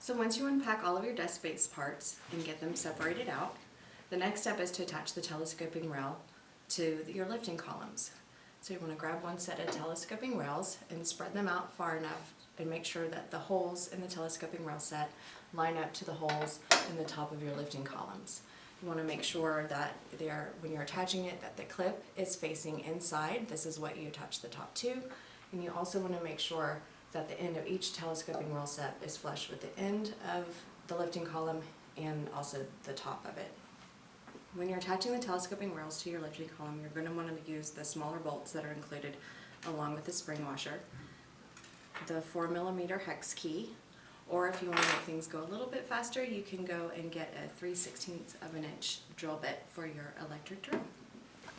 So once you unpack all of your desk base parts and get them separated out, the next step is to attach the telescoping rail to your lifting columns. So you want to grab one set of telescoping rails and spread them out far enough and make sure that the holes in the telescoping rail set line up to the holes in the top of your lifting columns. You want to make sure that when you're attaching it, that the clip is facing inside. This is what you attach the top to. And you also want to make sure that the end of each telescoping rail set is flush with the end of the lifting column and also the top of it. When you're attaching the telescoping rails to your lifting column, you're going to want to use the smaller bolts that are included along with the spring washer, the 4mm hex key, or if you want to make things go a little bit faster, you can go and get a 3/16 of an inch drill bit for your electric drill.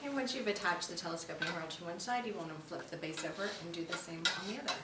And once you've attached the telescoping rail to one side, you want to flip the base over and do the same on the other.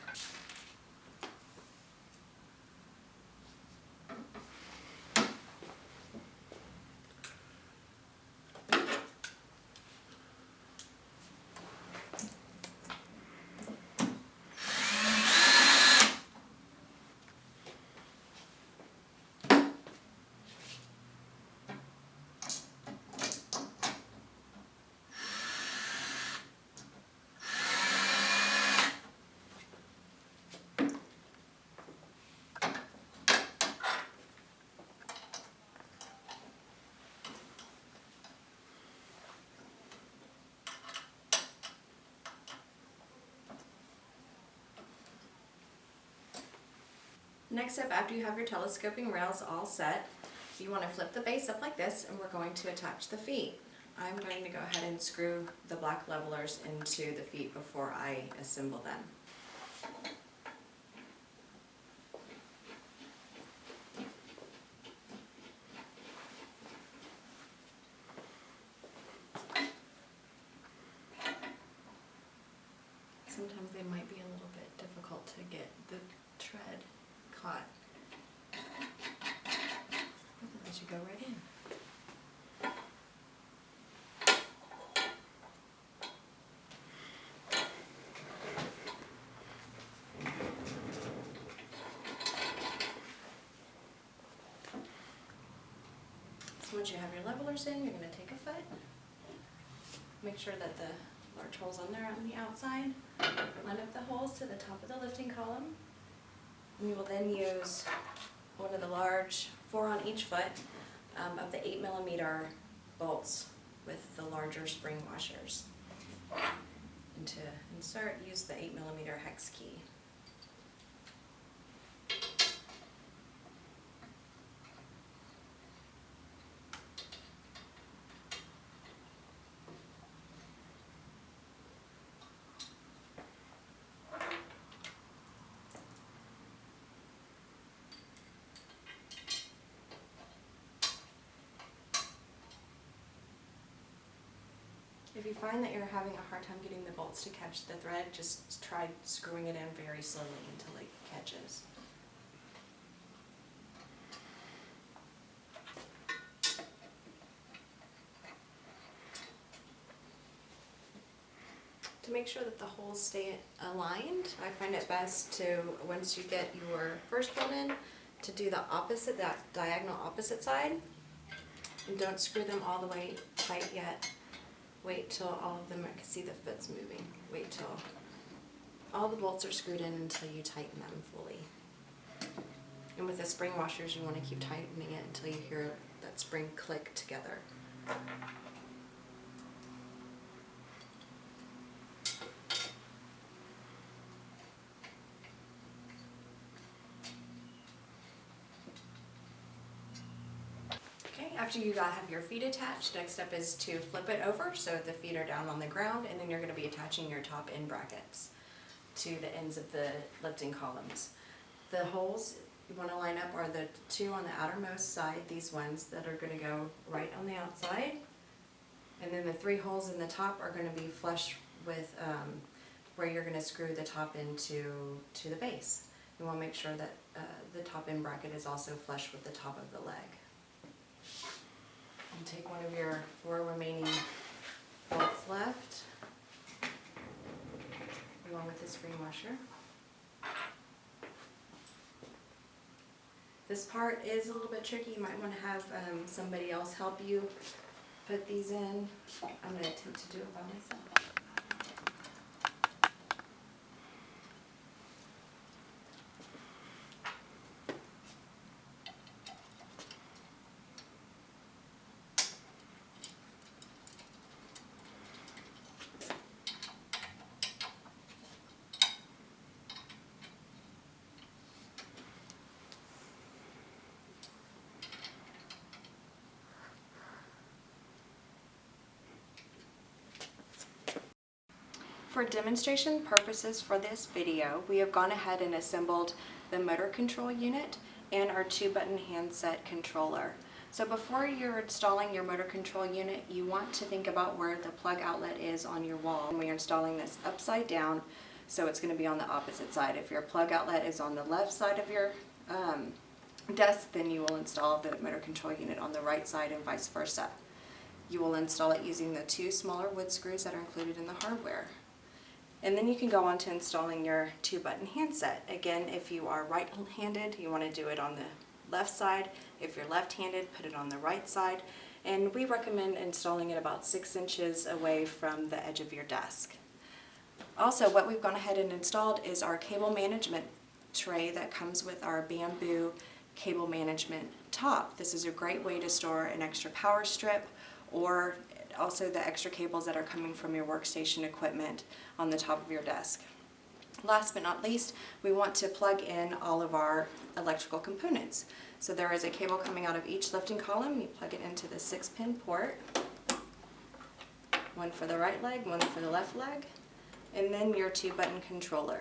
Next step, after you have your telescoping rails all set, you want to flip the base up like this, and we're going to attach the feet. I'm going to go ahead and screw the black levelers into the feet before I assemble them. Sometimes they might be a little bit difficult to get the tread caught. That should go right in. So once you have your levelers in, you're going to take a foot, make sure that the large holes on there on the outside line up the holes to the top of the lifting column. And you will then use one of the large 4 on each foot of the 8mm bolts with the larger spring washers. And to insert, use the 8mm hex key. If you find that you're having a hard time getting the bolts to catch the thread, just try screwing it in very slowly until it catches. To make sure that the holes stay aligned, I find it best to, once you get your first bolt in, to do the opposite, that diagonal opposite side. And don't screw them all the way tight yet. Wait till all of them, I can see the foot's moving. Wait till all the bolts are screwed in until you tighten them fully. And with the spring washers, you want to keep tightening it until you hear that spring click together. After you have your feet attached, next step is to flip it over so the feet are down on the ground, and then you're going to be attaching your top end brackets to the ends of the lifting columns. The holes you want to line up are the 2 on the outermost side, these ones that are going to go right on the outside, and then the 3 holes in the top are going to be flush with where you're going to screw the top into the base. You want to make sure that the top end bracket is also flush with the top of the leg. And take one of your 4 remaining bolts left, along with the spring washer. This part is a little bit tricky. You might want to have somebody else help you put these in. I'm going to attempt to do it by myself. For demonstration purposes for this video, we have gone ahead and assembled the motor control unit and our 2-button handset controller. So before you're installing your motor control unit, you want to think about where the plug outlet is on your wall. And we are installing this upside down, so it's going to be on the opposite side. If your plug outlet is on the left side of your desk, then you will install the motor control unit on the right side and vice versa. You will install it using the 2 smaller wood screws that are included in the hardware. And then you can go on to installing your 2-button handset. Again, if you are right-handed, you want to do it on the left side. If you're left-handed, put it on the right side. And we recommend installing it about 6 inches away from the edge of your desk. Also, what we've gone ahead and installed is our cable management tray that comes with our bamboo cable management top. This is a great way to store an extra power strip or also the extra cables that are coming from your workstation equipment on the top of your desk. Last but not least, we want to plug in all of our electrical components. So there is a cable coming out of each lifting column. You plug it into the 6-pin port, one for the right leg, one for the left leg, and then your 2-button controller.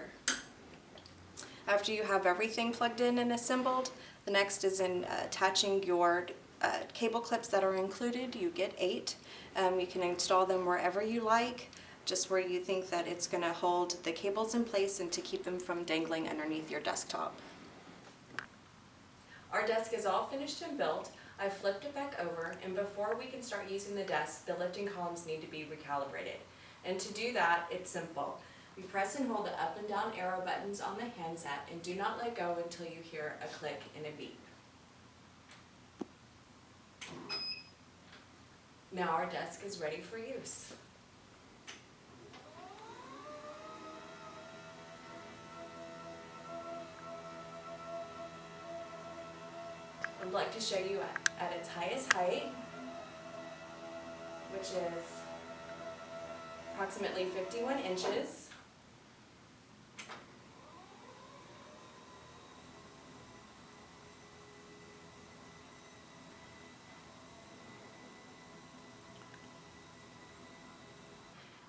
After you have everything plugged in and assembled, the next is in attaching your cable clips that are included. You get 8. You can install them wherever you like, just where you think that it's going to hold the cables in place and to keep them from dangling underneath your desktop. Our desk is all finished and built. I flipped it back over, and before we can start using the desk, the lifting columns need to be recalibrated. And to do that, it's simple. We press and hold the up and down arrow buttons on the handset and do not let go until you hear a click and a beep. Now our desk is ready for use. I'd like to show you at its highest height, which is approximately 51 inches.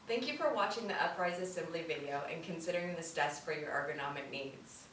Thank you for watching the Uprise assembly video and considering this desk for your ergonomic needs.